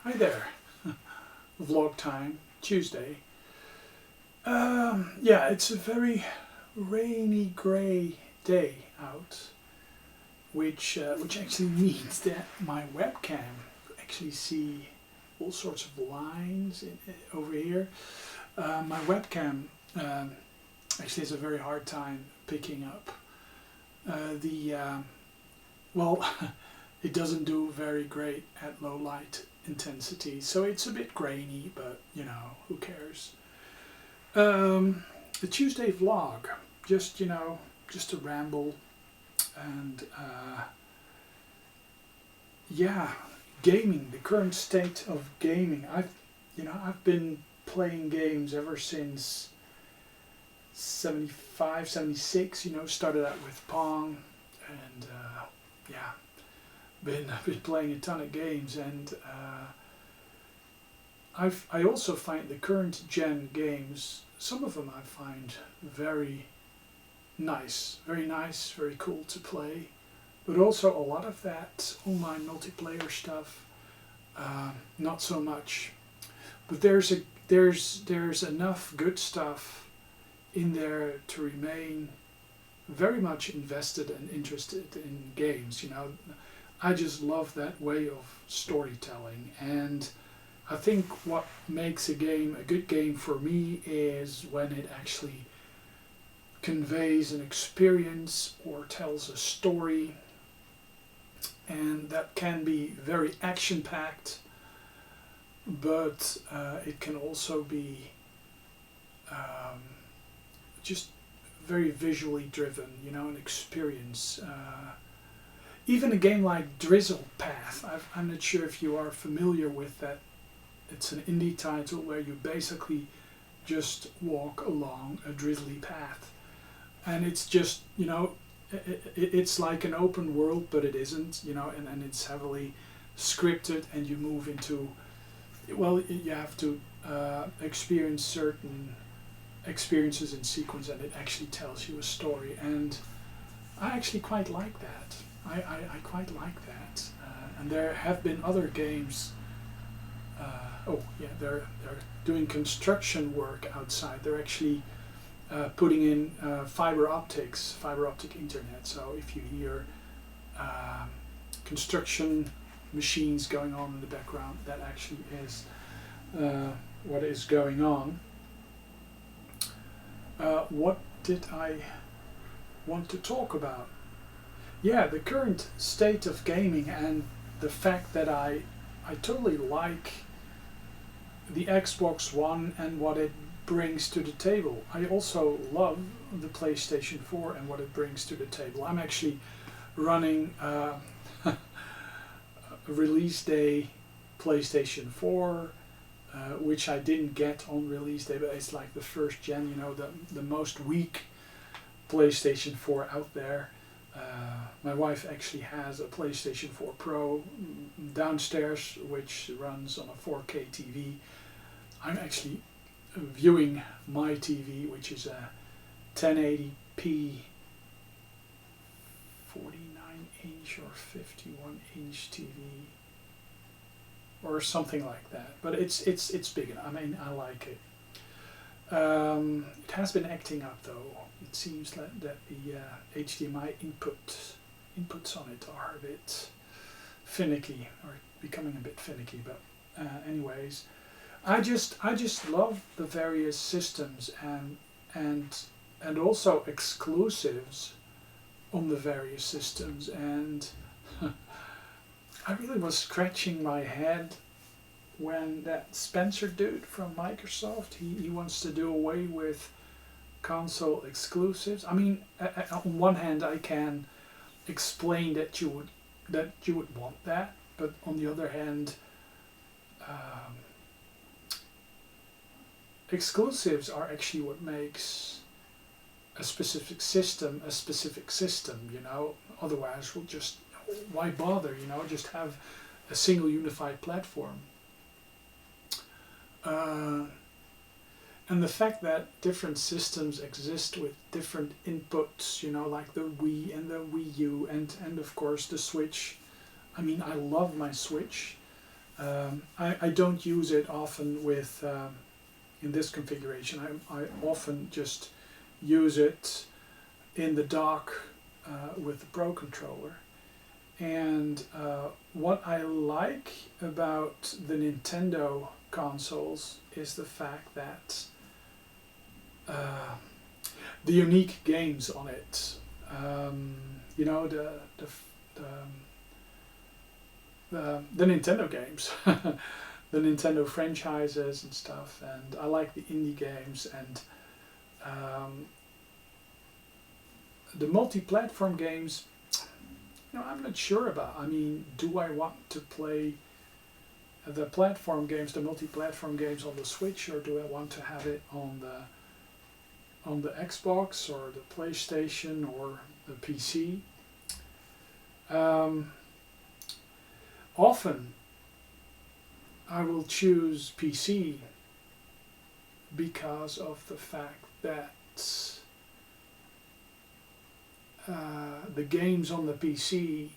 Hi there. Vlog time, Tuesday. Yeah, it's a very rainy, grey day out, which actually means that my webcam actually see all sorts of lines over here. My webcam actually has a very hard time picking up well, it doesn't do very great at low light intensity, so it's a bit grainy, but you know, who cares. The Tuesday vlog, just a ramble, and yeah, gaming, the current state of gaming. I've been playing games ever since 75, 76, started out with Pong, and yeah, been playing a ton of games, and I also find the current gen games, some of them I find very nice, very cool to play, but also a lot of that online multiplayer stuff, not so much. But there's enough good stuff in there to remain very much invested and interested in games. I just love that way of storytelling, and I think what makes a game a good game for me is when it actually conveys an experience or tells a story, and that can be very action-packed, but it can also be just very visually driven, an experience. Even a game like Drizzle Path, I'm not sure if you are familiar with that. It's an indie title where you basically just walk along a drizzly path, and it's just, it's like an open world, but it isn't, and it's heavily scripted, and you move into, well, you have to experience certain experiences in sequence, and it actually tells you a story, and I actually quite like that. I quite like that, and there have been other games. Oh yeah, they're doing construction work outside. They're actually putting in fiber optic internet. So if you hear construction machines going on in the background, that actually is what is going on. What did I want to talk about? Yeah, the current state of gaming, and the fact that I totally like the Xbox One and what it brings to the table. I also love the PlayStation 4 and what it brings to the table. I'm actually running a release day PlayStation 4, which I didn't get on release day, but it's like the first gen, the most weak PlayStation 4 out there. My wife actually has a PlayStation 4 Pro downstairs, which runs on a 4K TV. I'm actually viewing my TV, which is a 1080p 49-inch or 51-inch TV, or something like that. But it's big enough. I mean, I like it. It has been acting up though. It seems that the HDMI inputs on it are a bit finicky, or becoming a bit finicky. But anyways, I just love the various systems and also exclusives on the various systems, and I really was scratching my head when that Spencer dude from Microsoft, he wants to do away with console exclusives. I mean, on one hand, I can explain that you would want that, but on the other hand, exclusives are actually what makes a specific system a specific system. Otherwise, we'll just, why bother? Just have a single unified platform. And the fact that different systems exist with different inputs, like the Wii and the Wii U, and of course the Switch. I mean, I love my Switch. I don't use it often with in this configuration. I often just use it in the dock with the Pro controller. And what I like about the Nintendo consoles is the fact that the unique games on it, you know, the Nintendo games, the Nintendo franchises and stuff, and I like the indie games, and the multi-platform games, you know, I'm not sure about. I mean, do I want to play the platform games, the multi-platform games on the Switch, or do I want to have it on the Xbox or the PlayStation or the PC? Often I will choose PC because of the fact that the games on the PC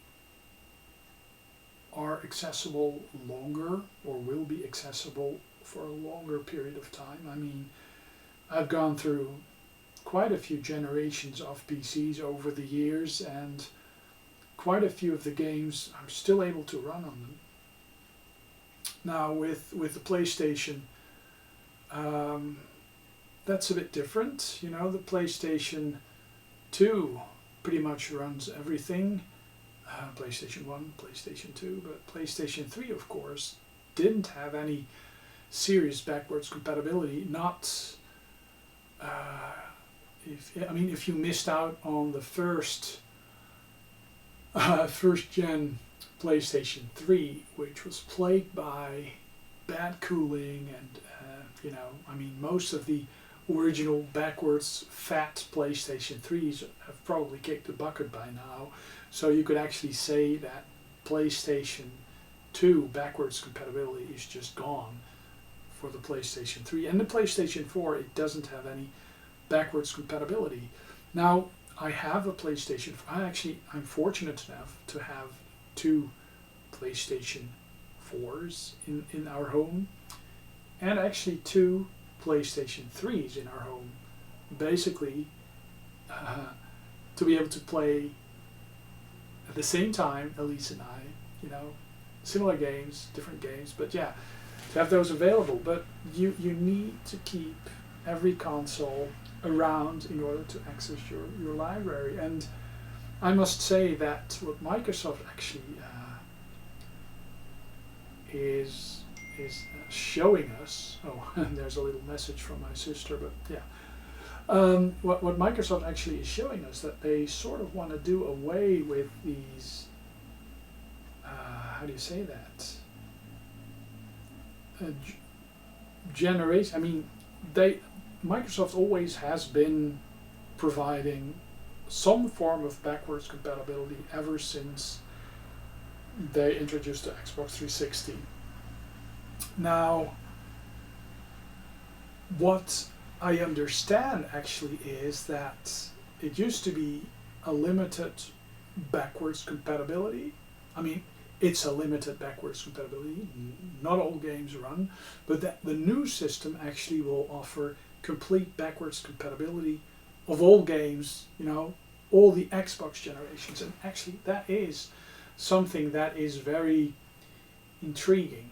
are accessible longer, or will be accessible for a longer period of time. I mean, I've gone through quite a few generations of PCs over the years, and quite a few of the games I'm still able to run on them. Now with the PlayStation, that's a bit different. You know, the PlayStation 2 pretty much runs everything. PlayStation 1, PlayStation 2, but PlayStation 3, of course, didn't have any serious backwards compatibility. Not, if you missed out on the first gen PlayStation 3, which was plagued by bad cooling, and most of the original backwards fat PlayStation 3s have probably kicked the bucket by now. So you could actually say that PlayStation 2 backwards compatibility is just gone for the PlayStation 3. And the PlayStation 4, it doesn't have any backwards compatibility. Now, I have a PlayStation 4. I'm fortunate enough to have two PlayStation 4s in our home, and actually two PlayStation 3s in our home. Basically, to be able to play at the same time, Elise and I, similar games, different games, but yeah, to have those available. But you need to keep every console around in order to access your library. And I must say that what Microsoft actually is showing us. Oh, and there's a little message from my sister, but yeah. What Microsoft actually is showing us, that they sort of want to do away with these, how do you say that? Generation. I mean, Microsoft always has been providing some form of backwards compatibility ever since they introduced the Xbox 360. Now, what I understand actually is that it used to be a limited backwards compatibility. I mean, it's a limited backwards compatibility. Not all games run, but that the new system actually will offer complete backwards compatibility of all games, all the Xbox generations. And actually that is something that is very intriguing.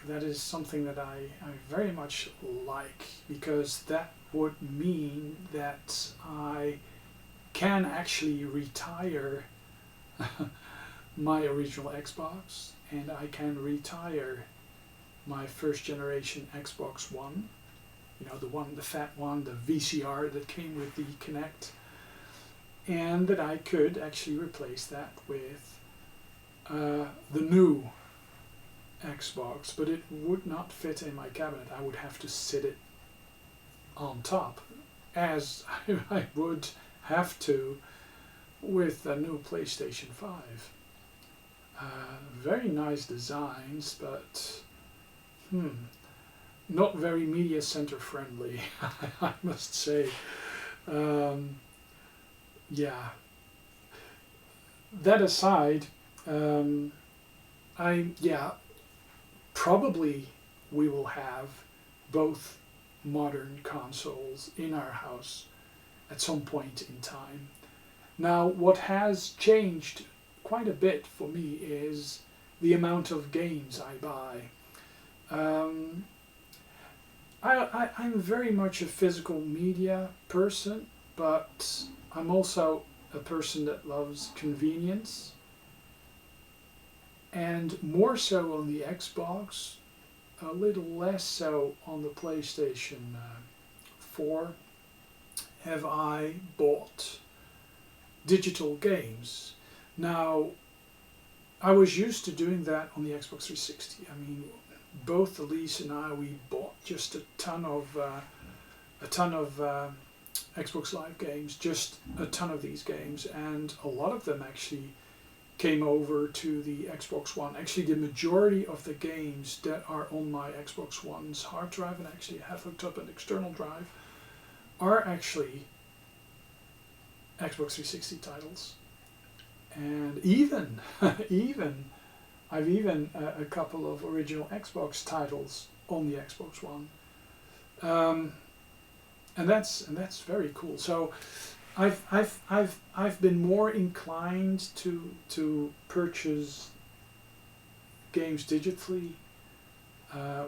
That is something that I very much like, because that would mean that I can actually retire my original Xbox, and I can retire my first generation Xbox One, the fat one, the VCR that came with the Kinect, and that I could actually replace that with the new Xbox, but it would not fit in my cabinet. I would have to sit it on top, as I would have to with the new PlayStation 5. Very nice designs, but not very media center friendly, I must say. Yeah. That aside, probably we will have both modern consoles in our house at some point in time. Now, what has changed quite a bit for me is the amount of games I buy. I'm very much a physical media person, but I'm also a person that loves convenience. And more so on the Xbox, a little less so on the PlayStation 4, have I bought digital games. Now, I was used to doing that on the Xbox 360. I mean, both Elise and I, we bought just a ton of Xbox Live games, just a ton of these games, and a lot of them actually came over to the Xbox One. Actually, the majority of the games that are on my Xbox One's hard drive, and actually have hooked up an external drive, are actually Xbox 360 titles. And even I've even a couple of original Xbox titles on the Xbox One, and that's very cool. So I've been more inclined to purchase games digitally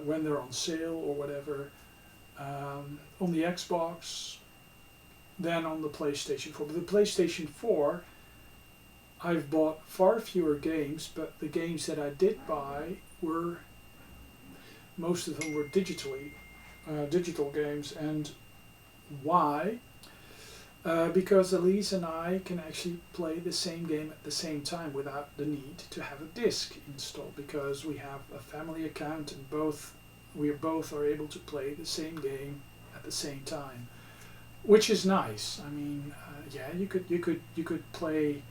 when they're on sale or whatever on the Xbox than on the PlayStation 4. But the PlayStation 4, I've bought far fewer games, but the games that I did buy were, most of them were digital games. And why? Because Elise and I can actually play the same game at the same time without the need to have a disc installed, because we have a family account and we both are able to play the same game at the same time, which is nice. I mean, yeah, you could play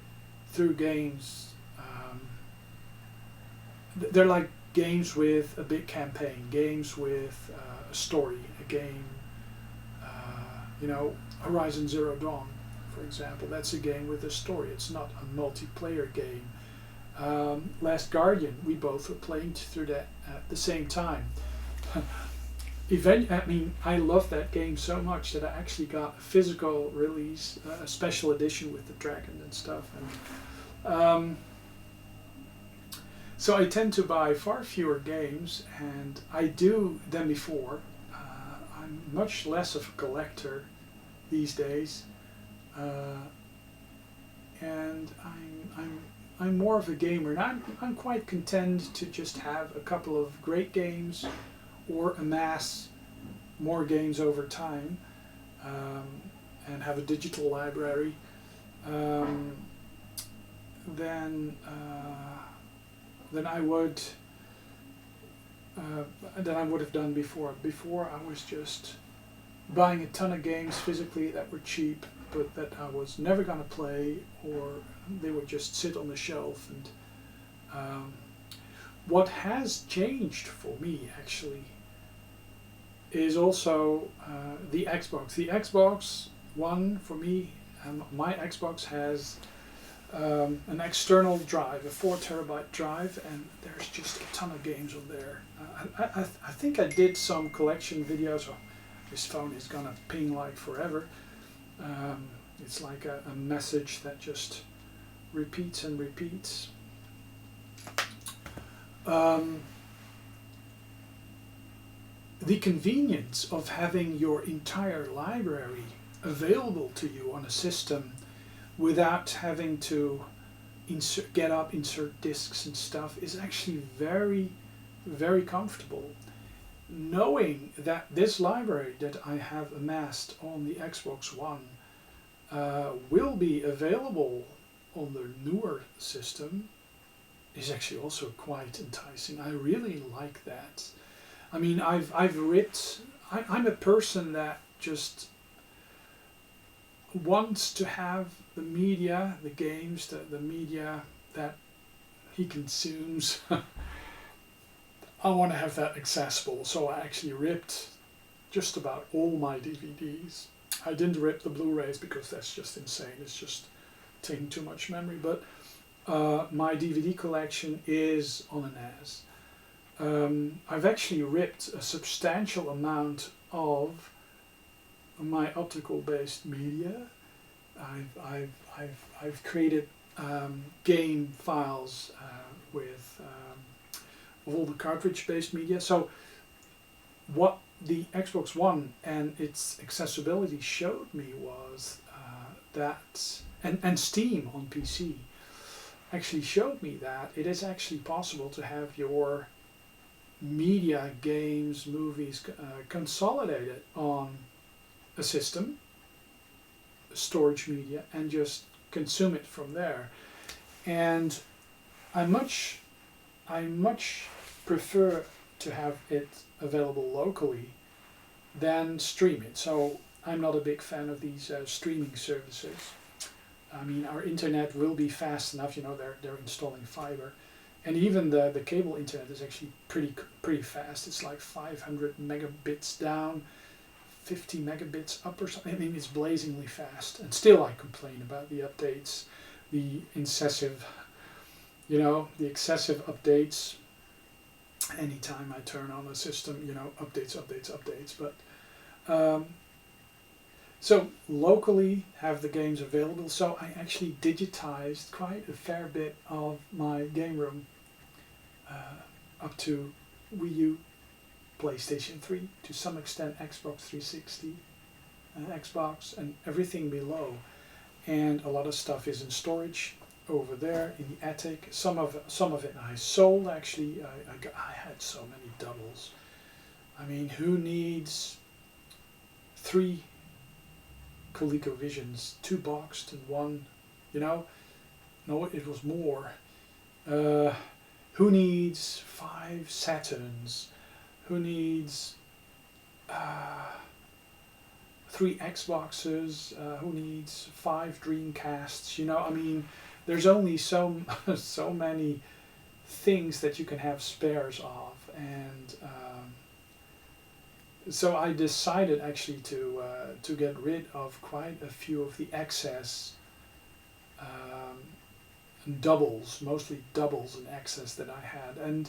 through games. They're like games with a big campaign, games with a story, a game. Horizon Zero Dawn, for example, that's a game with a story. It's not a multiplayer game. Last Guardian, we both were playing through that at the same time. I love that game so much that I actually got a physical release, a special edition with the dragon and stuff. And so I tend to buy far fewer games, and I do than before. I'm much less of a collector these days, and I'm more of a gamer, and I'm quite content to just have a couple of great games, or amass more games over time, and have a digital library, than I would have done before. Before, I was just buying a ton of games physically that were cheap, but that I was never going to play, or they would just sit on the shelf. And what has changed for me, actually, is also the Xbox. The Xbox One, for me, my Xbox has an external drive, a 4 terabyte drive, and there's just a ton of games on there. I think I did some collection videos. This phone is gonna ping like forever. It's like a message that just repeats and repeats. The convenience of having your entire library available to you on a system without having to insert discs and stuff is actually very, very comfortable. Knowing that this library that I have amassed on the Xbox One will be available on the newer system is actually also quite enticing. I really like that. I mean, I'm a person that just wants to have the media, the games, the media that he consumes. I want to have that accessible, so I actually ripped just about all my DVDs. I didn't rip the Blu-rays because that's just insane. It's just taking too much memory. But my DVD collection is on a NAS. I've actually ripped a substantial amount of my optical based media. I've created game files with all the cartridge based media. So what the Xbox One and its accessibility showed me was that, and Steam on PC actually showed me that it is actually possible to have your media, games, movies consolidated on a system, storage media, and just consume it from there. And I much prefer to have it available locally than stream it. So I'm not a big fan of these streaming services. I mean, our internet will be fast enough. You know, they're installing fiber, and even the cable internet is actually pretty fast. It's like 500 megabits down, 50 megabits up or something. I mean, it's blazingly fast. And still, I complain about the updates, the excessive updates. Anytime I turn on a system, you know, updates. But so locally have the games available. So I actually digitized quite a fair bit of my game room, up to Wii U, PlayStation 3, to some extent Xbox 360, Xbox, and everything below. And a lot of stuff is in storage over there in the attic. Some of it I sold actually. I had so many doubles. I mean, who needs 3 ColecoVisions, 2 boxed and 1, you know? No, it was more. Who needs 5 Saturns? Who needs 3 Xboxes? Who needs 5 Dreamcasts? You know, I mean, there's only so many things that you can have spares of, and so I decided actually to get rid of quite a few of the excess doubles, mostly doubles in excess that I had. And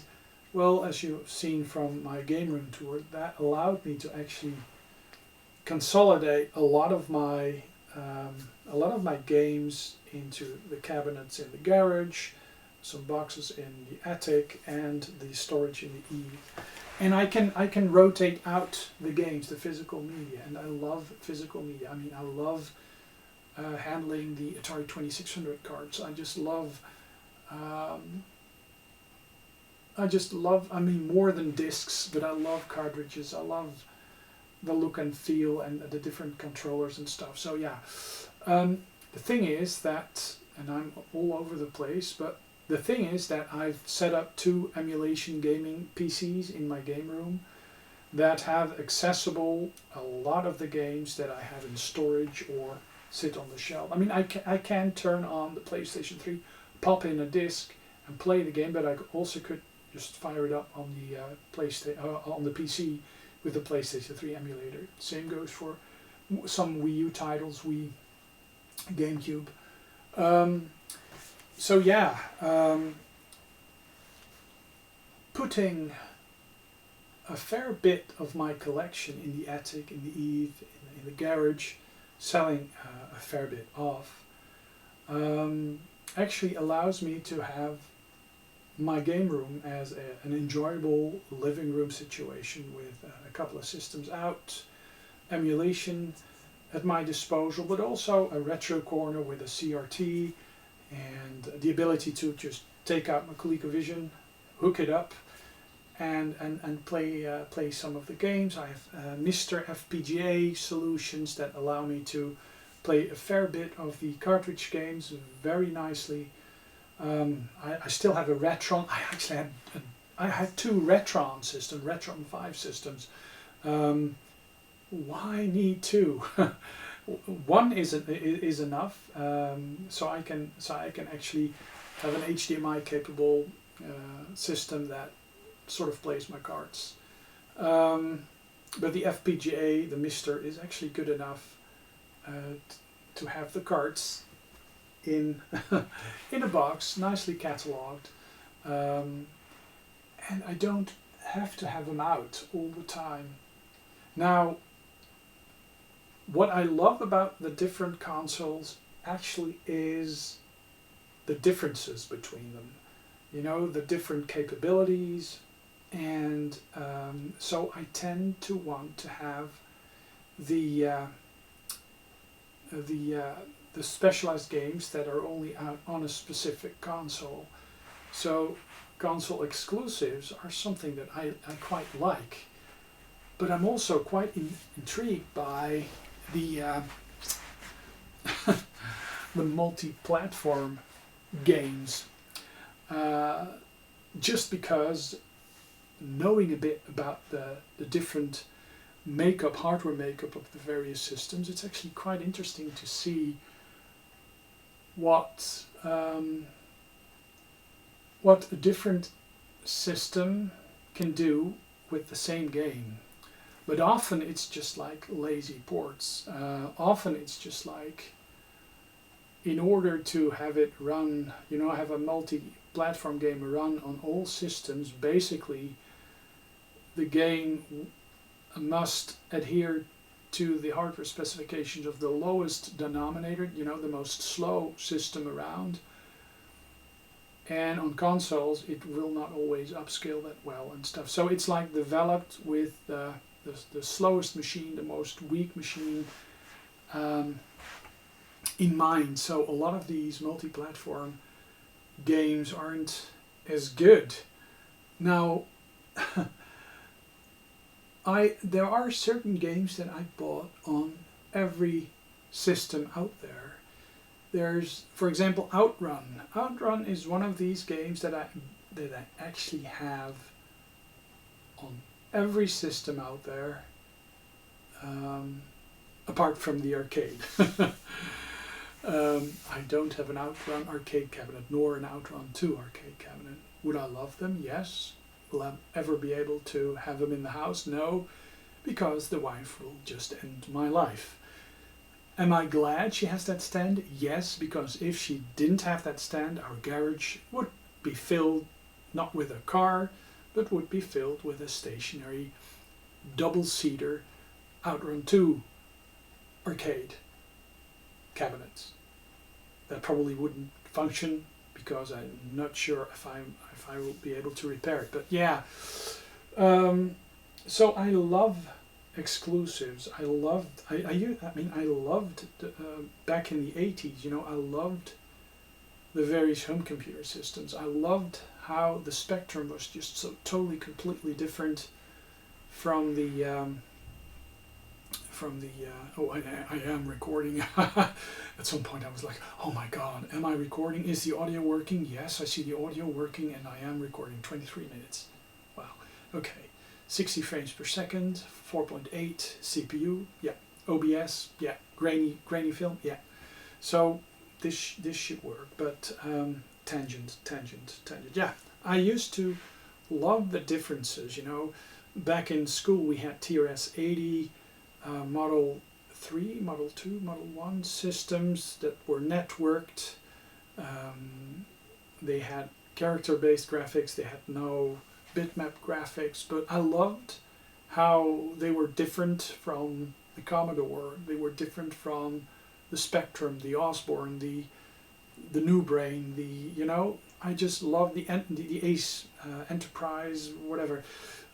well, as you've seen from my game room tour, that allowed me to actually consolidate a lot of my games into the cabinets in the garage, some boxes in the attic, and the storage in the Eve. And I can rotate out the games, the physical media, and I love physical media. I mean, I love handling the Atari 2600 cards. I just love, I mean, more than discs, but I love cartridges. I love the look and feel and the different controllers and stuff. So yeah, the thing is that, and I'm all over the place, but the thing is that I've set up 2 emulation gaming PCs in my game room that have accessible a lot of the games that I have in storage or sit on the shelf. I mean, I can turn on the PlayStation 3, pop in a disc and play the game, but I also could just fire it up on the on the PC with the PlayStation 3 emulator. Same goes for some Wii U titles, Wii, GameCube. So yeah, putting a fair bit of my collection in the attic, in the Eve, in the garage, selling a fair bit off, actually allows me to have my game room as an enjoyable living room situation with a couple of systems out, emulation at my disposal, but also a retro corner with a CRT, and the ability to just take out my ColecoVision, hook it up, and play some of the games. I have Mr. FPGA solutions that allow me to play a fair bit of the cartridge games very nicely. I still have a Retron. I had 2 Retron systems, Retron 5 systems. Why need 2? 1 is enough. So I can actually have an HDMI capable system that sort of plays my cards. But the FPGA, the Mr., is actually good enough to have the cards in in a box, nicely catalogued, and I don't have to have them out all the time. Now, what I love about the different consoles actually is the differences between them. You know, the different capabilities, and so I tend to want to have the specialized games that are only out on a specific console. So console exclusives are something that I quite like, but I'm also quite intrigued by the the multi-platform games, just because knowing a bit about the different hardware makeup of the various systems, it's actually quite interesting to see what a different system can do with the same game. But often it's just like lazy ports. Often it's just like, in order to have it run, you know, have a multi-platform game run on all systems, basically the game must adhere to the hardware specifications of the lowest denominator, you know, the most slow system around. And on consoles, it will not always upscale that well and stuff. So it's like developed with the slowest machine, the most weak machine in mind. So a lot of these multi-platform games aren't as good. Now, there are certain games that I bought on every system out there. There's, for example, Outrun. Outrun is one of these games that I actually have on every system out there, apart from the arcade. I don't have an Outrun arcade cabinet, nor an Outrun 2 arcade cabinet. Would I love them? Yes. Will I ever be able to have them in the house? No, because the wife will just end my life. Am I glad she has that stand? Yes, because if she didn't have that stand, our garage would be filled not with a car, but would be filled with a stationary double-seater Outrun 2 arcade cabinets. That probably wouldn't function because I'm not sure if I will be able to repair it. But yeah, so I love exclusives. I loved back in the 80s, you know, I loved the various home computer systems. I loved how the spectrum was just so totally completely different from the oh, I am recording. At some point I was like, oh my god, am I recording? Is the audio working? Yes, I see the audio working, and I am recording. 23 minutes. Wow. Okay. 60 frames per second, 4.8 CPU, yeah. OBS, yeah. Grainy film, yeah. So this should work, but tangent. Yeah, I used to love the differences, you know. Back in school we had TRS-80, Model 3, Model 2, Model 1 systems that were networked. They had character-based graphics, they had no bitmap graphics, but I loved how they were different from the Commodore, they were different from the Spectrum, the Osborne, the New Brain, you know, I just loved the Ace Enterprise, whatever.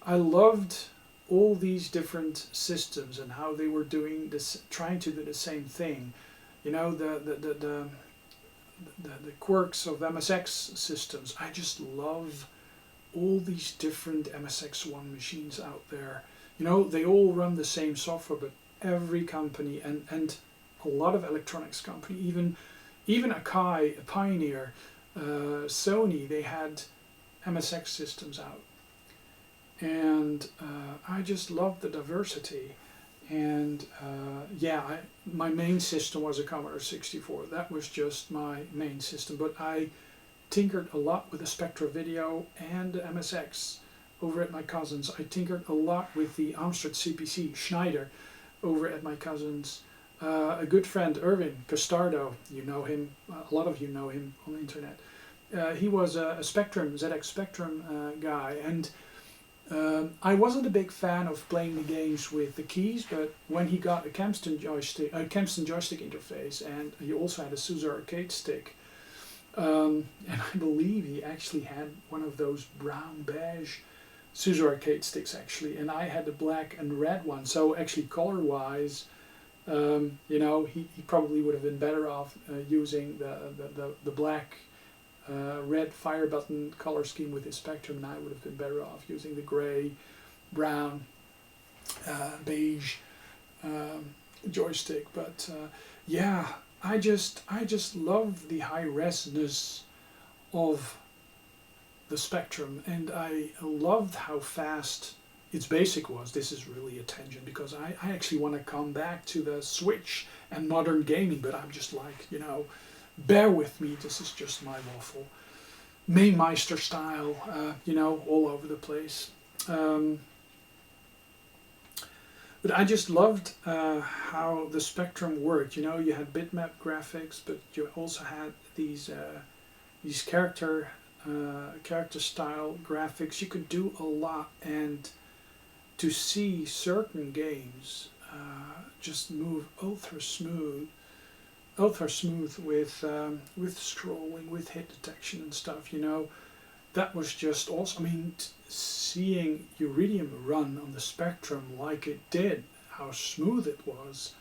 I loved all these different systems and how they were doing this, trying to do the same thing. You know, the quirks of MSX systems. I just love all these different MSX1 machines out there. You know, they all run the same software, but every company and a lot of electronics company, even Akai, Pioneer, Sony, they had MSX systems out. And I just love the diversity. And yeah, my main system was a Commodore 64. That was just my main system. But I tinkered a lot with the Spectra Video and the MSX over at my cousin's. I tinkered a lot with the Amstrad CPC Schneider over at my cousin's. A good friend, Irvin Costardo, you know him, a lot of you know him on the internet. he was a Spectrum, ZX Spectrum guy, and I wasn't a big fan of playing the games with the keys, but when he got a Kempston joystick interface, and he also had a SUSE arcade stick, and I believe he actually had one of those brown beige SUSE arcade sticks actually, and I had the black and red one. So actually color-wise, you know, he probably would have been better off using the black red fire button color scheme with his Spectrum, and I would have been better off using the gray, brown, beige joystick. But yeah, I just love the high resness of the Spectrum, and I loved how fast its basic was. This is really a tangent because I actually want to come back to the Switch and modern gaming, but I'm just like, you know, bear with me, this is just my waffle. Mainmeister style, you know, all over the place. But I just loved how the Spectrum worked. You know, you had bitmap graphics, but you also had these character style graphics. You could do a lot, and to see certain games just move ultra smooth with scrolling, with hit detection and stuff, you know, that was just awesome. I mean, seeing Iridium run on the Spectrum like it did, how smooth it was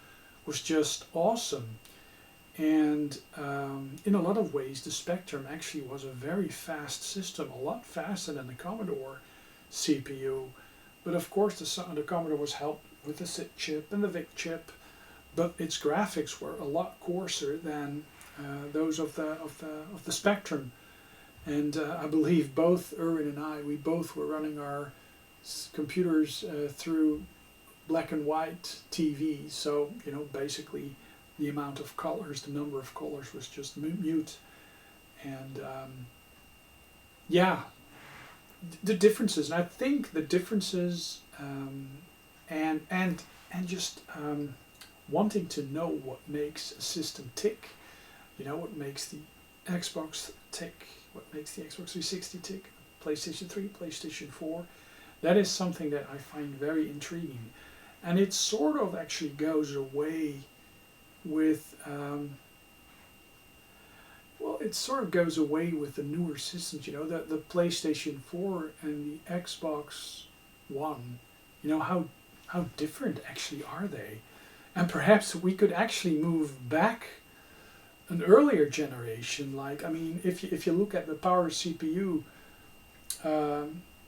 just awesome. And in a lot of ways, the Spectrum actually was a very fast system, a lot faster than the Commodore CPU. But of course, the Commodore was helped with the SID chip and the VIC chip, but its graphics were a lot coarser than those of the Spectrum. And I believe both Erwin and I, we both were running our computers through black and white TV. So, you know, basically the amount of colors, the number of colors was just mute. And yeah, the differences, and I think the differences and just wanting to know what makes a system tick, you know, what makes the Xbox tick, what makes the Xbox 360 tick, PlayStation 3, PlayStation 4, that is something that I find very intriguing. And it sort of actually goes away with, well, it sort of goes away with the newer systems, you know, the PlayStation 4 and the Xbox One, you know, how different actually are they? And perhaps we could actually move back an earlier generation. Like, I mean, if you look at the power CPU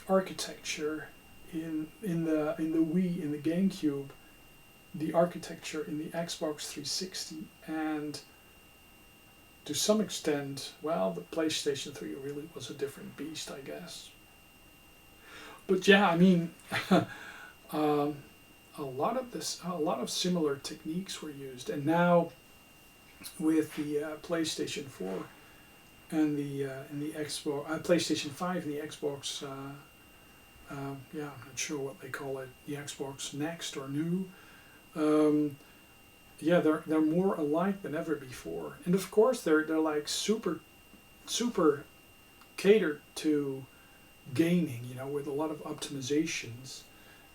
architecture in the Wii, in the GameCube, the architecture in the Xbox 360, and to some extent, well, the PlayStation 3 really was a different beast, I guess. But yeah, I mean, a lot of similar techniques were used, and now with the PlayStation 4 and the Xbox, PlayStation 5 and the Xbox, yeah, I'm not sure what they call it, the Xbox Next or New. Yeah, they're more alike than ever before, and of course they're like super catered to gaming, you know, with a lot of optimizations.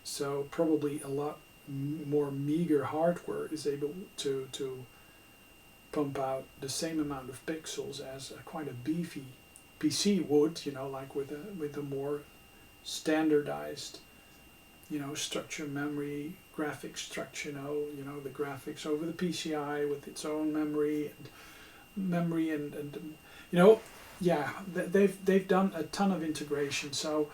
So probably a lot more meager hardware is able to pump out the same amount of pixels as quite a beefy PC would, you know, like with a more standardized, you know, structure, memory, graphics structure, you know, the graphics over the PCI with its own memory and you know, yeah, they've done a ton of integration. So,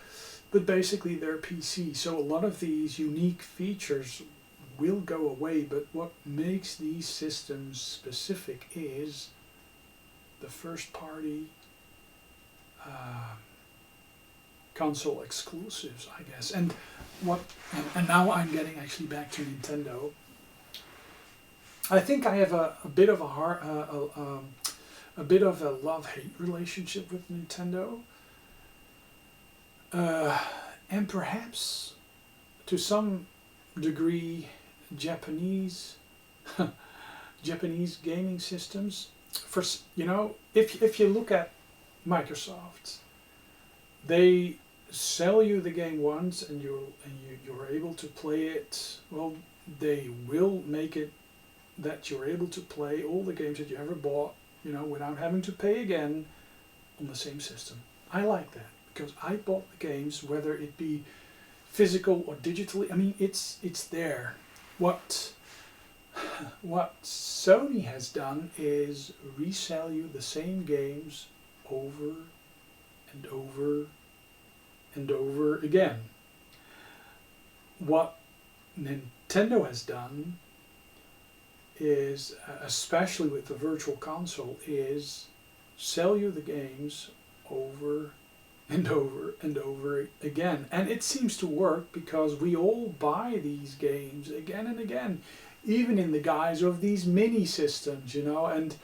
but basically they're PC. So a lot of these unique features will go away. But what makes these systems specific is the first party console exclusives, I guess. And now I'm getting actually back to Nintendo. I think I have a bit of a bit of a love-hate relationship with Nintendo, and perhaps to some degree Japanese gaming systems. For, you know, if you look at Microsoft. They sell you the game once, and you're able to play it. Well, they will make it that you're able to play all the games that you ever bought, you know, without having to pay again on the same system. I like that because I bought the games, whether it be physical or digitally. I mean, it's there. What Sony has done is resell you the same games over and over and over again. What Nintendo has done is, especially with the virtual console, is sell you the games over and over and over again. And it seems to work because we all buy these games again and again, even in the guise of these mini systems, you know, and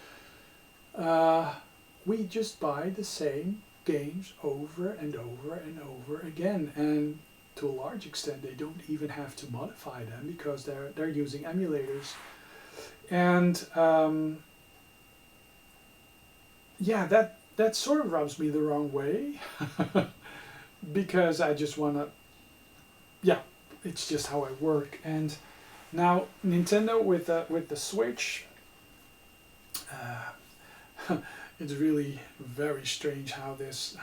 we just buy the same games over and over and over again. And to a large extent, they don't even have to modify them because they're using emulators. And yeah, that sort of rubs me the wrong way because I just want to, yeah, it's just how I work. And now Nintendo with the Switch, it's really very strange how this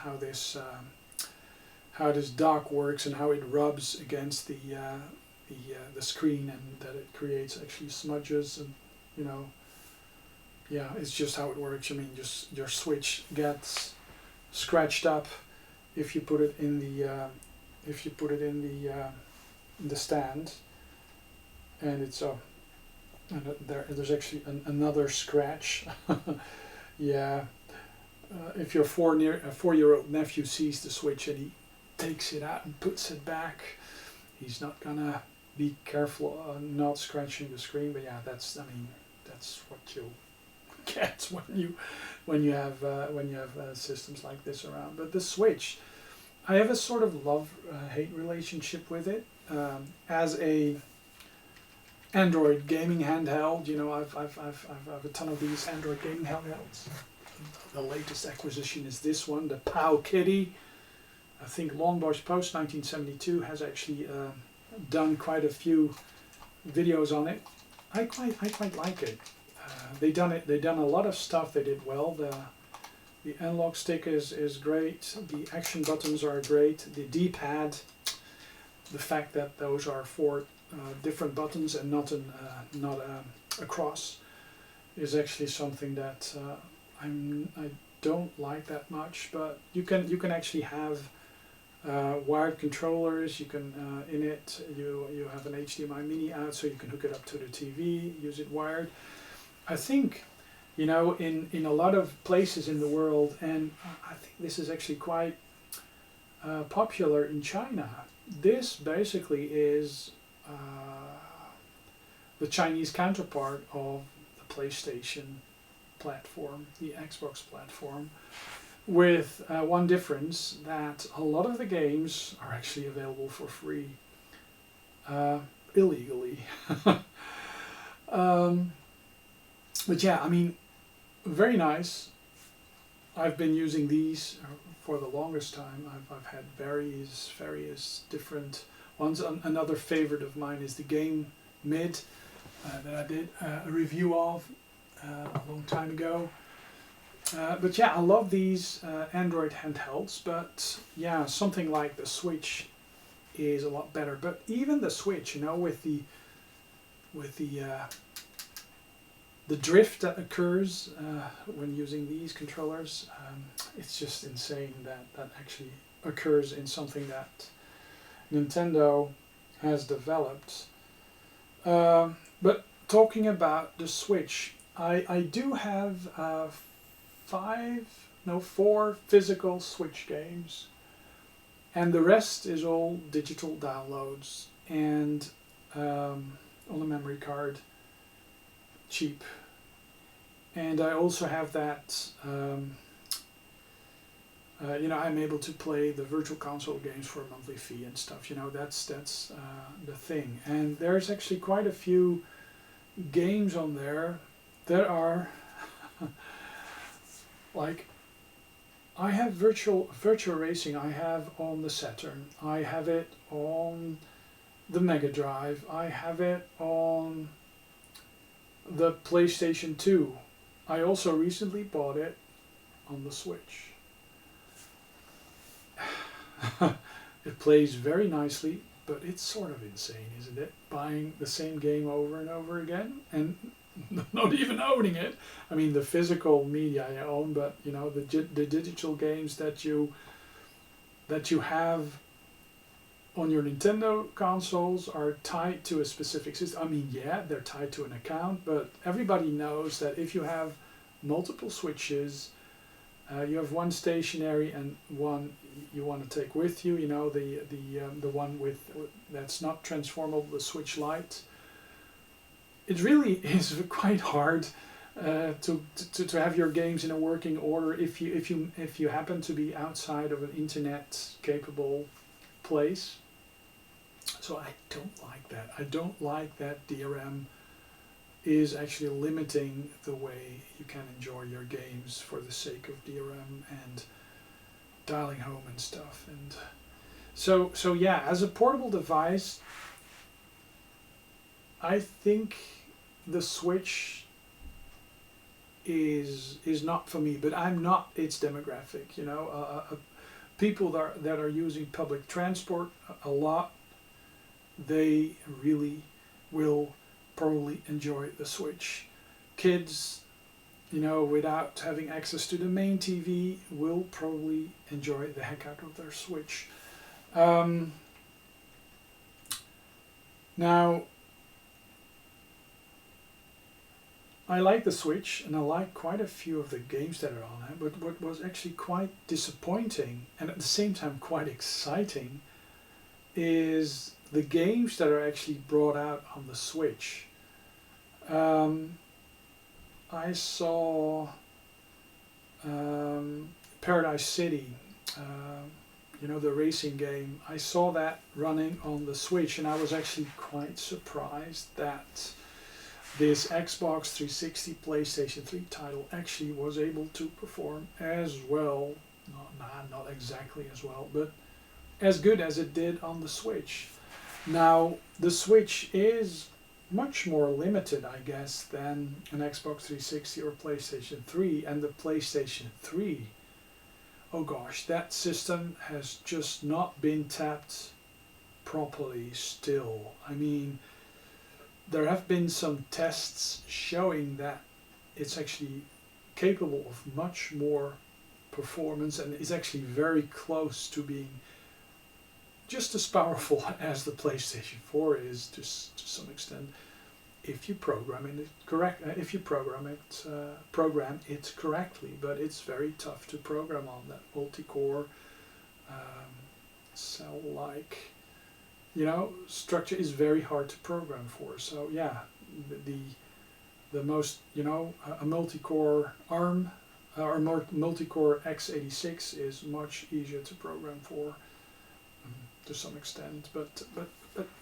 dock works and how it rubs against the screen, and that it creates actually smudges, and you know, yeah, it's just how it works. I mean, just your Switch gets scratched up if you put it in the stand, and it's and there's actually another scratch. Yeah, if your 4-year-old nephew sees the Switch and he takes it out and puts it back, he's not gonna be careful not scratching the screen. But yeah, that's what you'll get when you have systems like this around. But the Switch, I have a sort of love-hate relationship with it. As a Android gaming handheld, you know, I've a ton of these Android gaming handhelds. The latest acquisition is this one, the Pow Kitty. I think Lawnbosh Post 1972 has actually done quite a few videos on it. I quite like it. They done a lot of stuff. They did well. The analog stick is great. The action buttons are great. The D-pad, the fact that those are 4 different buttons and not a cross, is actually something that I don't like that much. But you can actually have wired controllers. You can in it you have an HDMI mini out, so you can hook it up to the TV, use it wired. I think, you know, in a lot of places in the world, and I think this is actually quite popular in China, this basically is the Chinese counterpart of the PlayStation platform, the Xbox platform, with one difference, that a lot of the games are actually available for free, illegally. But yeah, I mean, very nice. I've been using these for the longest time. I've had various different ones. Another favorite of mine is the Game Mid that I did a review of a long time ago. But yeah, I love these Android handhelds. But yeah, something like the Switch is a lot better. But even the Switch, you know, with the drift that occurs when using these controllers, it's just insane that actually occurs in something that Nintendo has developed. But talking about the Switch, I do have 4 physical Switch games, and the rest is all digital downloads and on a memory card, cheap. And I also have that, you know, I'm able to play the virtual console games for a monthly fee and stuff. You know, that's the thing. And there's actually quite a few games on there that are like I have virtual racing. I have on the Saturn. I have it on the Mega Drive. I have it on the PlayStation 2. I also recently bought it on the Switch. It plays very nicely, but it's sort of insane, isn't it? Buying the same game over and over again and not even owning it. I mean, the physical media I own, but you know, the digital games that you have on your Nintendo consoles are tied to a specific system. I mean, yeah, they're tied to an account, but everybody knows that if you have multiple Switches, you have one stationary and one you want to take with you. You know, the one with that's not transformable, the Switch Lite. It really is quite hard to have your games in a working order if you happen to be outside of an internet capable place. So I don't like that. I don't like that DRM is actually limiting the way you can enjoy your games for the sake of DRM and dialing home and stuff. And so yeah, as a portable device, I think the Switch is not for me, but I'm not its demographic. You know, people that are using public transport a lot, they really will probably enjoy the Switch. Kids, you know, without having access to the main TV, will probably enjoy the heck out of their Switch. Now, I like the Switch and I like quite a few of the games that are on it, but what was actually quite disappointing and at the same time quite exciting is the games that are actually brought out on the Switch. I saw Paradise City, you know, the racing game. I saw that running on the Switch and I was actually quite surprised that this Xbox 360 PlayStation 3 title actually was able to perform as well, not exactly as well, but as good as it did on the Switch. Now, the Switch is much more limited, I guess, than an Xbox 360 or PlayStation 3, and the PlayStation 3, oh gosh, that system has just not been tapped properly still. I mean, there have been some tests showing that it's actually capable of much more performance and is actually very close to being just as powerful as the PlayStation 4 is to some extent, if you program it correctly. But it's very tough to program on that multi-core cell-like, you know, structure is very hard to program for. So yeah, the most, you know, a multi-core ARM or multi-core x86 is much easier to program for. To some extent, but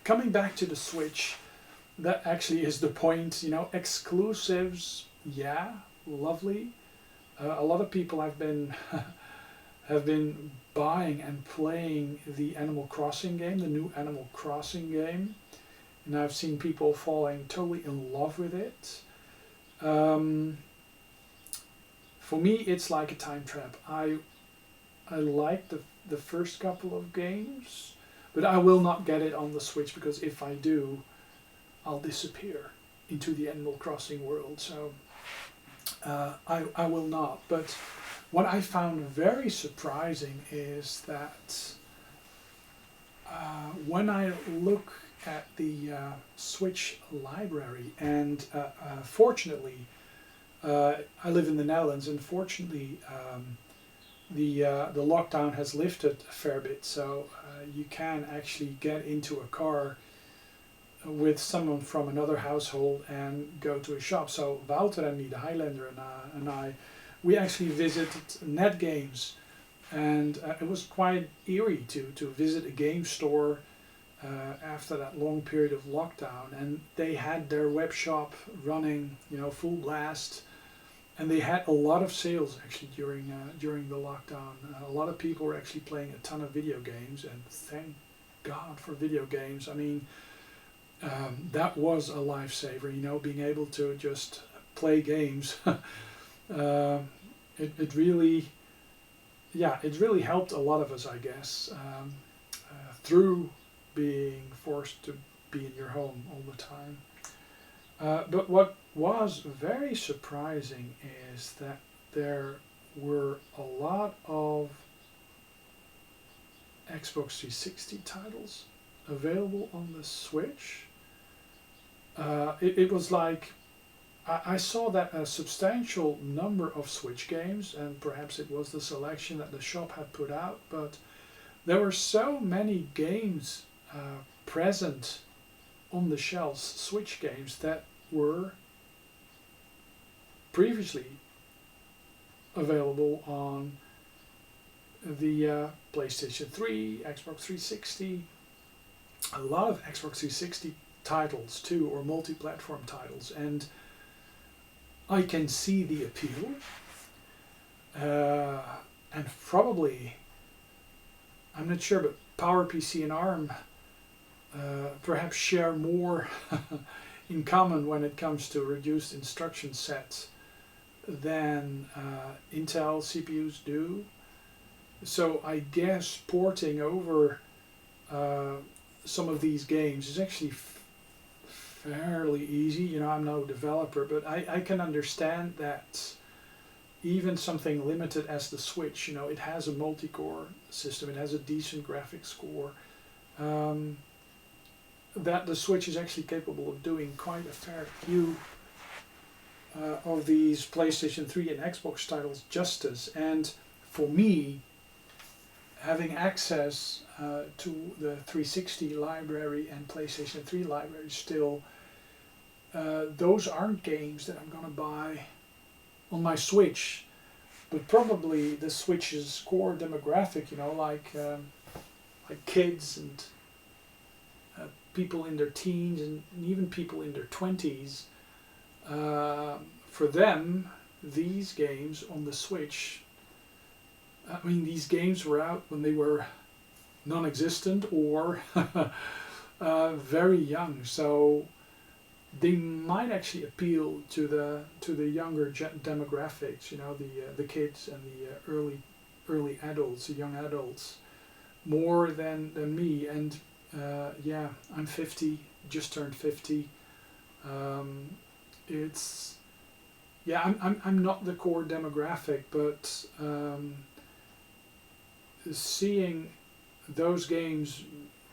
coming back to the Switch, that actually is the point. You know, exclusives, yeah, lovely. A lot of people have been buying and playing the Animal Crossing game, the new Animal Crossing game, and I've seen people falling totally in love with it. For me, it's like a time trap. I like the first couple of games, but I will not get it on the Switch because if I do, I'll disappear into the Animal Crossing world. So I will not. But what I found very surprising is that when I look at the Switch library, and fortunately, I live in the Netherlands, and fortunately, the lockdown has lifted a fair bit, so you can actually get into a car with someone from another household and go to a shop. So Wouter and me, the Highlander, and I, we actually visited Net Games, and it was quite eerie to visit a game store after that long period of lockdown, and they had their web shop running, you know, full blast. and they had a lot of sales actually during the lockdown. A lot of people were actually playing a ton of video games, and thank God for video games. I mean, that was a lifesaver, you know, being able to just play games. It really, yeah, it really helped a lot of us, I guess, through being forced to be in your home all the time. But what was very surprising is that there were a lot of Xbox 360 titles available on the Switch. It was like, I saw that a substantial number of Switch games, and perhaps it was the selection that the shop had put out, but there were so many games present on the shelves, Switch games, that were previously available on the PlayStation 3, Xbox 360, a lot of Xbox 360 titles too, or multi-platform titles, and I can see the appeal, and probably, I'm not sure, but PowerPC and ARM perhaps share more in common when it comes to reduced instruction sets than Intel CPUs do. So I guess porting over some of these games is actually fairly easy. You know, I'm no developer, but I can understand that even something limited as the Switch, you know, it has a multi-core system, it has a decent graphics score, that the Switch is actually capable of doing quite a fair few of these PlayStation 3 and Xbox titles justice. And for me, having access to the 360 library and PlayStation 3 library still, those aren't games that I'm going to buy on my Switch, but probably the Switch's core demographic, you know, like kids and people in their teens and even people in their 20s, for them, these games on the Switch, I mean, these games were out when they were non-existent or very young, so they might actually appeal to the younger demographics, you know, the kids and the early adults, the young adults, more than me. And yeah, I'm 50, just turned 50. It's, yeah, I'm not the core demographic, but seeing those games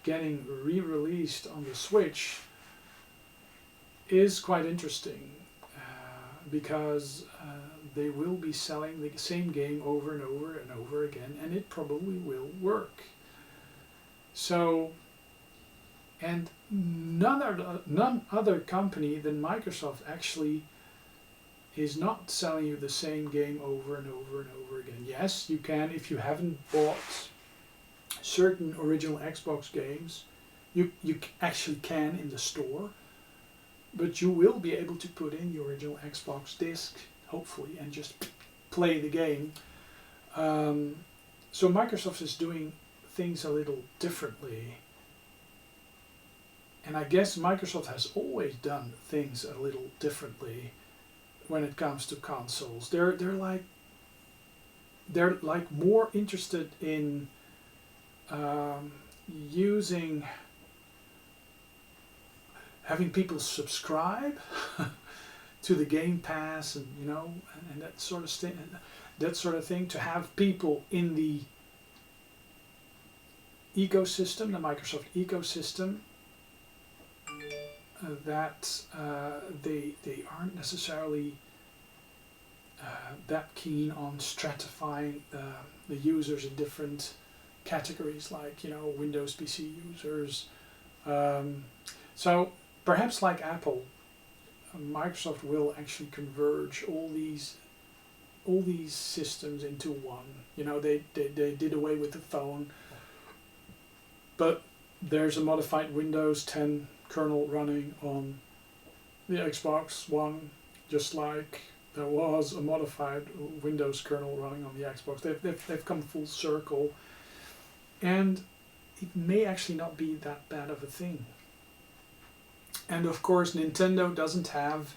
getting re-released on the Switch is quite interesting, because they will be selling the same game over and over and over again, and it probably will work. So, and none other company than Microsoft actually is not selling you the same game over and over and over again. Yes, you can, if you haven't bought certain original Xbox games, you actually can in the store, but you will be able to put in the original Xbox disc, hopefully, and just play the game. So Microsoft is doing things a little differently. And I guess Microsoft has always done things a little differently when it comes to consoles. They're like more interested in having people subscribe to the Game Pass, and you know, and that sort of thing, to have people in the ecosystem, the Microsoft ecosystem, that they aren't necessarily that keen on stratifying the users in different categories, like, you know, Windows PC users. So perhaps like Apple, Microsoft will actually converge all these systems into one. You know, they did away with the phone, but there's a modified Windows 10 kernel running on the Xbox One, just like there was a modified Windows kernel running on the Xbox. They've come full circle, and it may actually not be that bad of a thing. And of course, Nintendo doesn't have,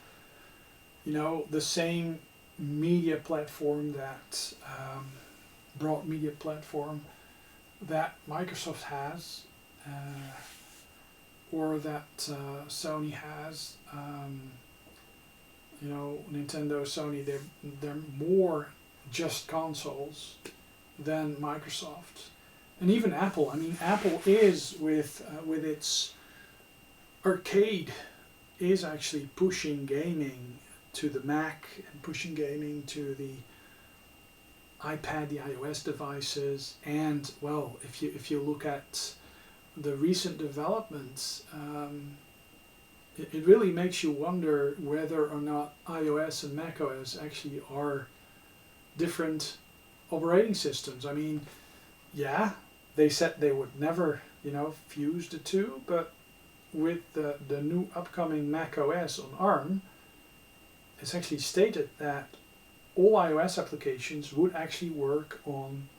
you know, the same media platform that broad media platform that Microsoft has, or that Sony has. You know, Nintendo, Sony, they're more just consoles than Microsoft, and even Apple. I mean, Apple is with its arcade is actually pushing gaming to the Mac and pushing gaming to the iPad, the iOS devices, and well, if you look at the recent developments, it really makes you wonder whether or not iOS and macOS actually are different operating systems. I mean, yeah, they said they would never, you know, fuse the two, but with the new upcoming macOS on ARM, it's actually stated that all iOS applications would actually work on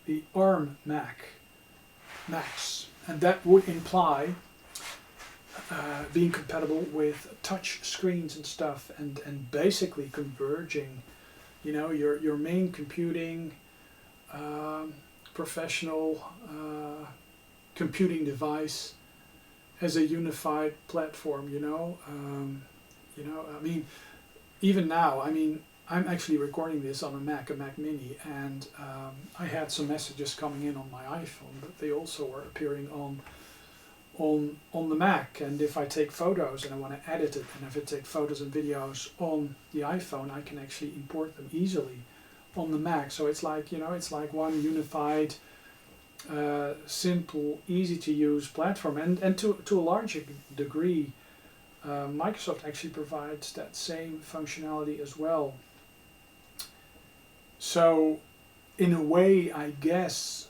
the ARM Macs, and that would imply being compatible with touch screens and stuff, and basically converging, you know, your main computing, professional computing device as a unified platform. You know, I mean, even now, I mean, I'm actually recording this on a MacMini, and I had some messages coming in on my iPhone, but they also were appearing on the Mac. And if I take photos and I want to edit it, and if I take photos and videos on the iPhone, I can actually import them easily on the Mac. So it's like, you know, it's like one unified, simple, easy to use platform, and to a large degree, Microsoft actually provides that same functionality as well. So in a way, I guess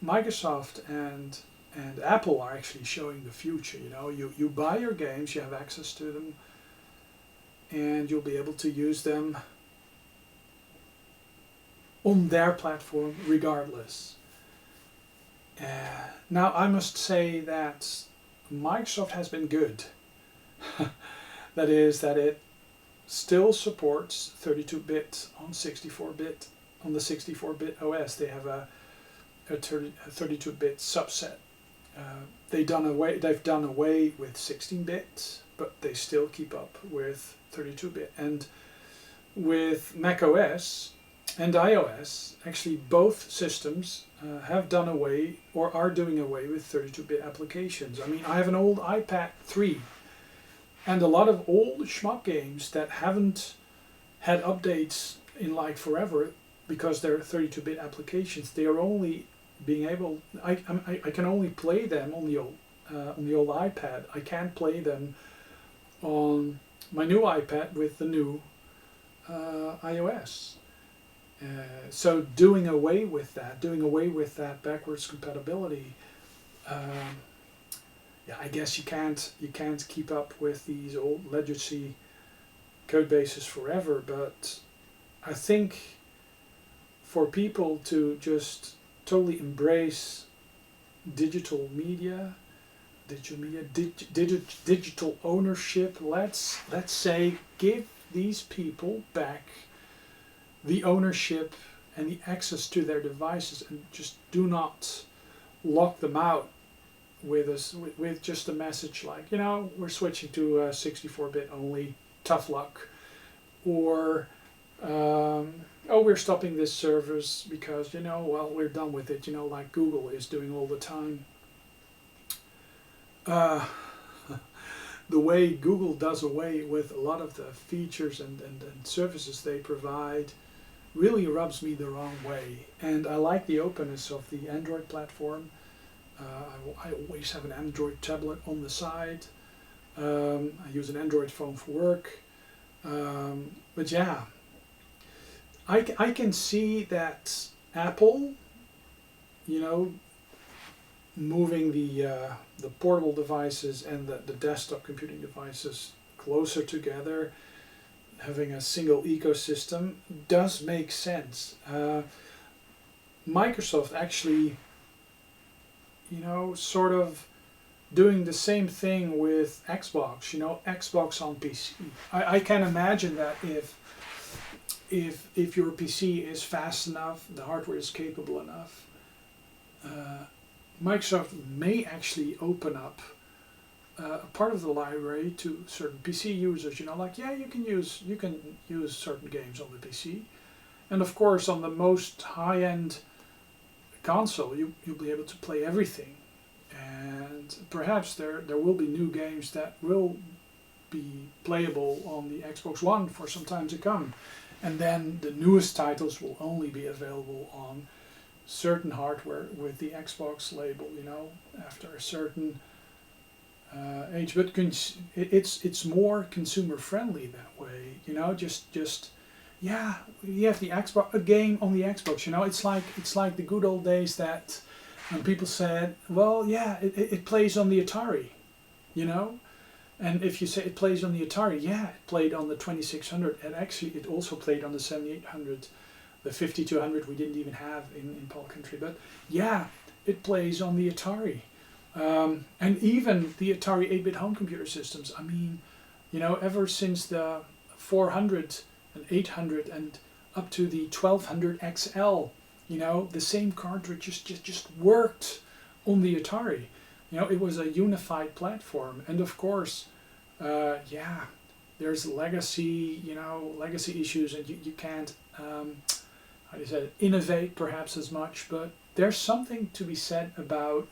Microsoft and Apple are actually showing the future. You know, you buy your games, you have access to them, and you'll be able to use them on their platform regardless. Now I must say that Microsoft has been good. That is, that it still supports 32-bit on 64-bit on the 64-bit OS. They have a 32-bit subset. They've done away with 16-bit, but they still keep up with 32-bit. And with macOS and iOS, actually both systems have done away or are doing away with 32-bit applications. I mean, I have an old iPad 3 and a lot of old schmuck games that haven't had updates in like forever because they're 32-bit applications. They are only being able, I can only play them on the old iPad. I can't play them on my new iPad with the new iOS. So doing away with that backwards compatibility, yeah, I guess you can't keep up with these old legacy code bases forever. But I think for people to just totally embrace digital digital ownership, let's say give these people back the ownership and the access to their devices, and just do not lock them out with just a message like, you know, we're switching to 64-bit only, tough luck, or oh, we're stopping this service because, you know, well, we're done with it, you know, like Google is doing all the time. The way Google does away with a lot of the features and services they provide really rubs me the wrong way. And I like the openness of the Android platform. I always have an Android tablet on the side. I use an Android phone for work. But yeah, I can see that Apple, you know, moving the portable devices and the desktop computing devices closer together, having a single ecosystem does make sense. Microsoft actually, sort of doing the same thing with Xbox, Xbox on PC. I can imagine that if your PC is fast enough, the hardware is capable enough, Microsoft may actually open up a part of the library to certain PC users. Like, yeah, you can use certain games on the PC, and of course on the most high-end console you'll be able to play everything. And perhaps there will be new games that will be playable on the Xbox One for some time to come. And then the newest titles will only be available on certain hardware with the Xbox label, after a certain age. But it's more consumer friendly that way, yeah, you have the Xbox, a game on the Xbox, it's like the good old days that when people said, well, yeah, it plays on the Atari, and if you say it plays on the Atari, yeah, it played on the 2600, and actually it also played on the 7800, the 5200 we didn't even have in Paul Country, but yeah, it plays on the Atari. And even the Atari 8-bit home computer systems, ever since the 400 and 800 and up to the 1200 XL, the same cartridge just worked on the Atari. It was a unified platform. And of course, there's legacy issues, and you can't, innovate perhaps as much, but there's something to be said about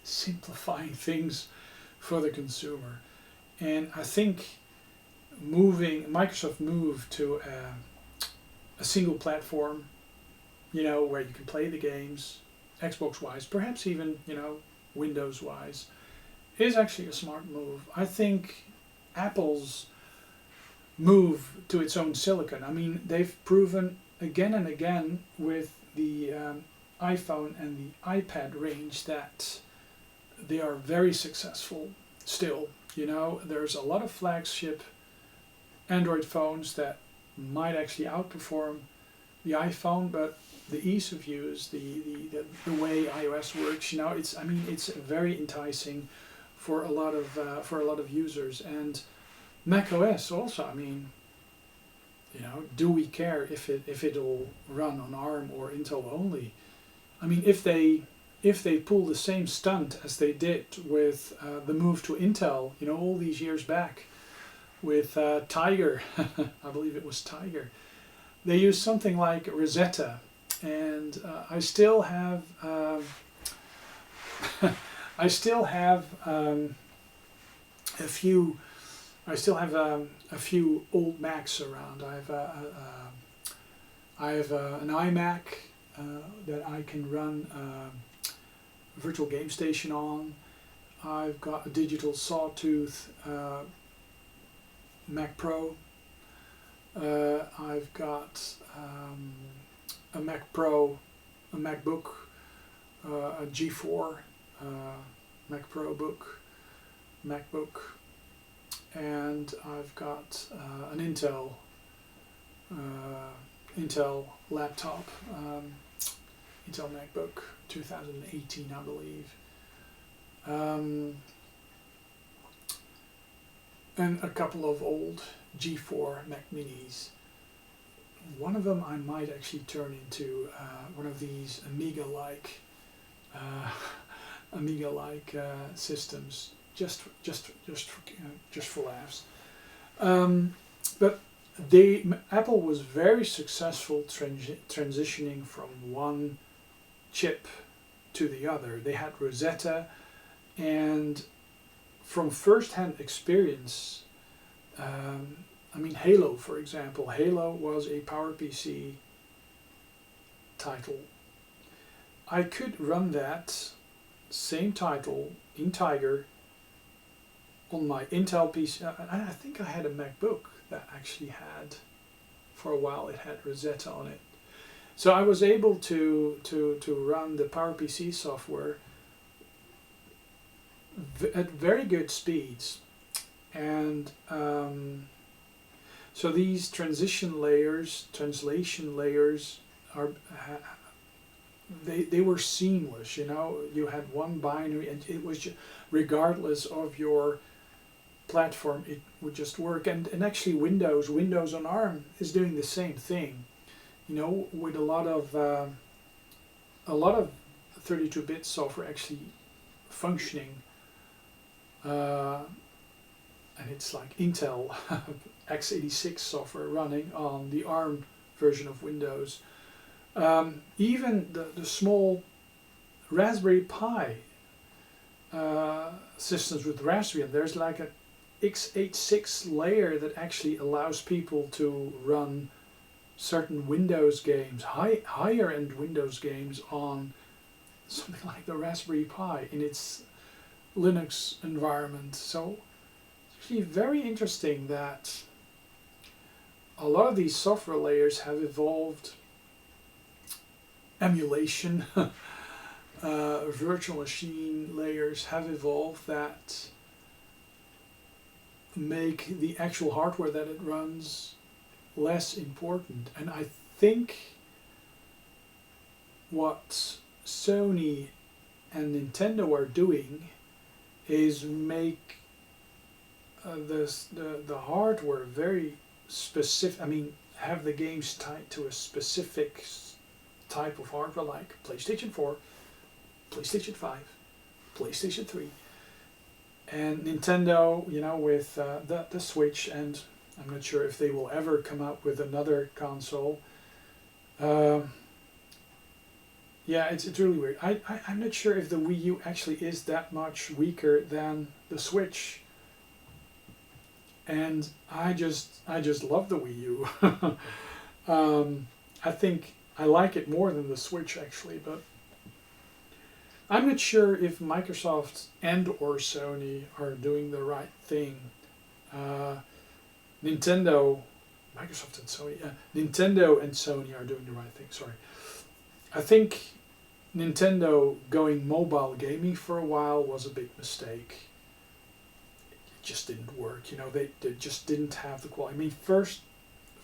simplifying things for the consumer. And I think Microsoft moved to a single platform, where you can play the games, Xbox-wise, perhaps even, Windows-wise, is actually a smart move. I think Apple's move to its own silicon, they've proven again and again with the iPhone and the iPad range that they are very successful still. There's a lot of flagship Android phones that might actually outperform the iPhone, but the ease of use, the way iOS works, it's very enticing for a lot of users. And macOS also, do we care if it'll run on ARM or Intel only? If they pull the same stunt as they did with the move to Intel, all these years back with Tiger, I believe it was Tiger, they used something like Rosetta, and I still have a few. I still have a few old Macs around. I have an iMac that I can run virtual game station on. I've got a digital sawtooth Mac Pro. I've got a Mac Pro, a MacBook, a G4 Mac Pro MacBook, and I've got an Intel laptop, Intel MacBook 2018, I believe, and a couple of old G4 MacMinis. One of them I might actually turn into one of these Amiga-like systems, just for laughs. But Apple was very successful transitioning from one chip to the other. They had Rosetta, and from first-hand experience, Halo, for example. Halo was a PowerPC title. I could run that same title in Tiger on my Intel PC. I think I had a MacBook that actually had, for a while, it had Rosetta on it. So I was able to run the PowerPC software at very good speeds. And So these translation layers are they were seamless. You know, you had one binary, and it was just, regardless of your platform, it would just work. And actually, Windows on ARM is doing the same thing. You know, with a lot of 32-bit software actually functioning, and it's like Intel x86 software running on the ARM version of Windows. Even the small Raspberry Pi systems with Raspberry, and there's like a x86 layer that actually allows people to run certain Windows games, higher end Windows games on something like the Raspberry Pi in its Linux environment. So it's actually very interesting that a lot of these software layers have evolved. Emulation, virtual machine layers have evolved that make the actual hardware that it runs less important. And I think what Sony and Nintendo are doing is make the hardware very specific. I mean, have the games tied to a specific type of hardware, like PlayStation 4, PlayStation 5, PlayStation 3, and Nintendo, you know, with the Switch, and I'm not sure if they will ever come out with another console. Yeah, it's really weird. I'm not sure if the Wii U actually is that much weaker than the Switch. And I just love the Wii U. I think I like it more than the Switch actually, but I'm not sure if Microsoft and or Sony are doing the right thing. Nintendo and Sony are doing the right thing. Sorry, I think Nintendo going mobile gaming for a while was a big mistake. It just didn't work. You know, they just didn't have the quality. I mean, first,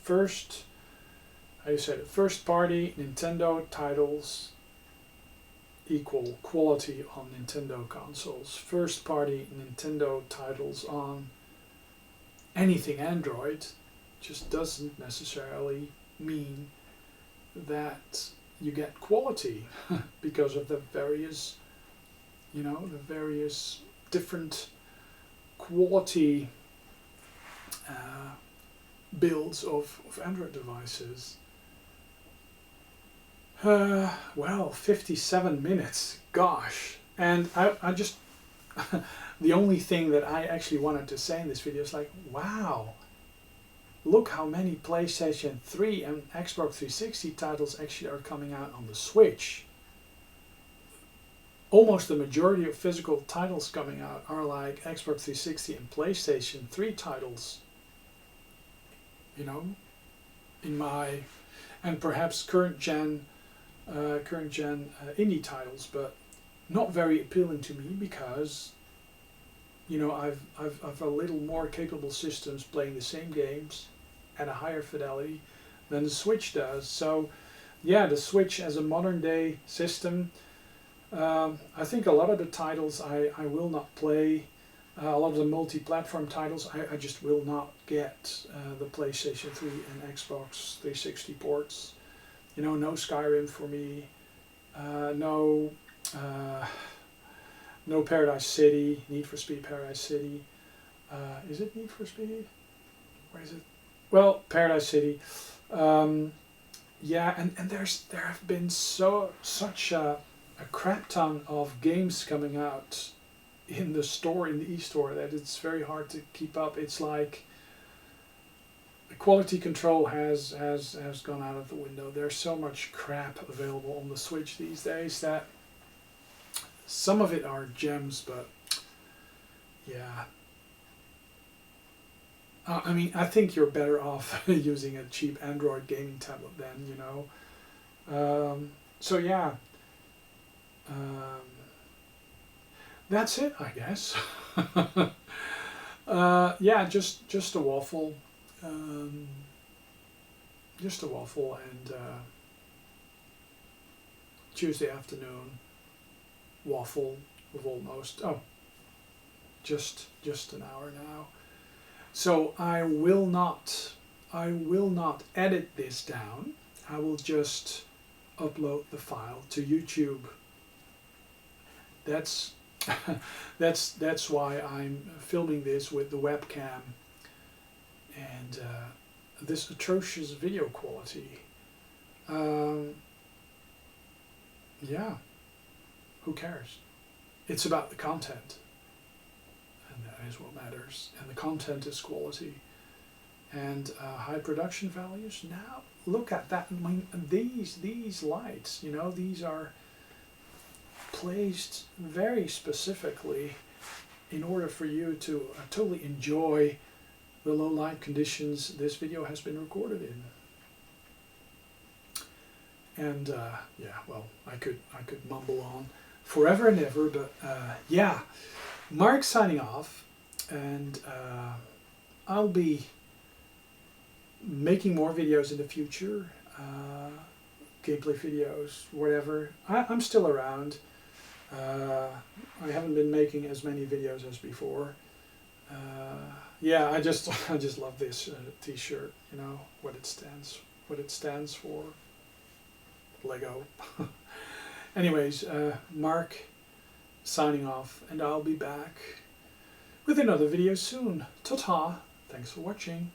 how you said it, first party Nintendo titles equal quality on Nintendo consoles. First party Nintendo titles on anything Android just doesn't necessarily mean that you get quality because of the various, you know, the various different quality builds of Android devices. Well, 57 minutes, gosh. And I just, the only thing that I actually wanted to say in this video is like, wow, look how many PlayStation 3 and Xbox 360 titles actually are coming out on the Switch. Almost the majority of physical titles coming out are like Xbox 360 and PlayStation 3 titles. You know, in my, and perhaps current gen indie titles, but not very appealing to me because, you know, I've a little more capable systems playing the same games at a higher fidelity than the Switch does. So yeah, the Switch as a modern day system, I think a lot of the titles I will not play. A lot of the multi-platform titles I just will not get the PlayStation 3 and Xbox 360 ports. You know, no Skyrim for me, no Paradise City, Need for Speed Paradise City. Is it Need for Speed? Where is it? Well, Paradise City. Yeah, and there have been such a crap ton of games coming out in the store, in the e-store, that it's very hard to keep up. It's like the quality control has gone out of the window. There's so much crap available on the Switch these days that some of it are gems, but yeah. I mean, I think you're better off using a cheap Android gaming tablet then, you know. So yeah. That's it, I guess. Yeah, just a waffle. just a waffle and Tuesday afternoon waffle of almost just an hour now. So I will not edit this down. I will just upload the file to YouTube. That's that's why I'm filming this with the webcam and this atrocious video quality. Yeah, who cares? It's about the content, and that is what matters. And the content is quality and high production values. Now look at that. I mean, these lights, you know, these are placed very specifically in order for you to totally enjoy the low light conditions this video has been recorded in. And yeah, well, I could mumble on forever and ever, but yeah, Mark signing off, and I'll be making more videos in the future, gameplay videos, whatever. I'm still around. I haven't been making as many videos as before. Yeah, I just love this T-shirt. You know what it stands for. Lego. Anyways, Mark signing off, and I'll be back with another video soon. Ta-ta. Thanks for watching.